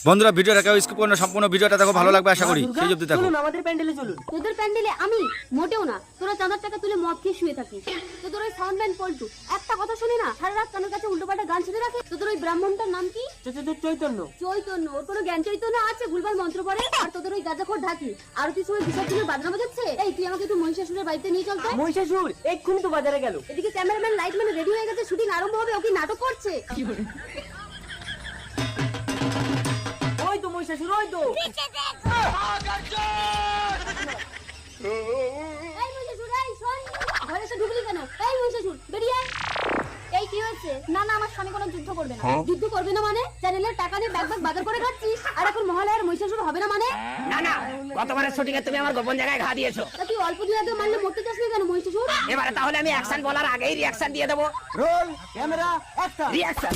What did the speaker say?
বন্ধুরা ভিডিওটা কেউ স্কিপ করো না, সম্পূর্ণ ভিডিওটা দেখো, ভালো লাগবে আশা করি। সেই অবধি দেখো। চলুন আমাদের প্যান্ডেলে চলুন। তোদের প্যান্ডেলে আমি মোটেও না, তোরা চাঁদার টাকা তুলে মদ খেয়ে শুয়ে থাকিস। তোদের ওই সাউন্ডম্যান পল্টু একটা কথা শুনি না, সারা রাত কানের কাছে উল্টোপাল্টা গান শুনে রাখে। তোদের ওই ব্রাহ্মণটার নাম কি? চৈতন্য। চৈতন্য। ওর কোনো জ্ঞান চৈতন্য আছে? ভুলভাল মন্ত্র পড়ে। আর তোদের ওই গাঁজাখোর ঢাকি আরতির সময় বিসর্জনের বাজনা বাজাচ্ছে। এই তুই আমাকে একটু মহিষাসুরের বাড়িতে নিয়ে চল তো। মহিষাসুর এক্ষুনি তো বাজারে গেল। এদিকে ক্যামেরাম্যান লাইটম্যান রেডি হয়ে গেছে, শুটিং আরম্ভ হবে। ও কি নাটক করছে? ওই তো মহিষাসুর, ওই তো। এই মহিষাসুর, এই শোন, ঘরে এসে ঢুকলি কেন? এই মহিষাসুর বেরিয়ে আয়। এই কি হয়েছে? না না, আমার স্বামী কোনো যুদ্ধ করবে না। যুদ্ধ করবে না মানে? চ্যানেলের টাকা নিয়ে ব্যাগ বাজার করে খাচ্ছিস, আর এখন মহালয়ার মহিষাসুর হবে না মানে? না না, গতবারের শুটিংয়ে তুমি আমার গোপন জায়গায় ঘা দিয়েছো। তা তুই অল্প দিন আগে মারলে মরতে চাস না কেন মহিষাসুর? এবারে তাহলে আমি অ্যাকশন বলার আগেই রিঅ্যাকশন দিয়ে দেবো। Roll camera action. রিঅ্যাকশন।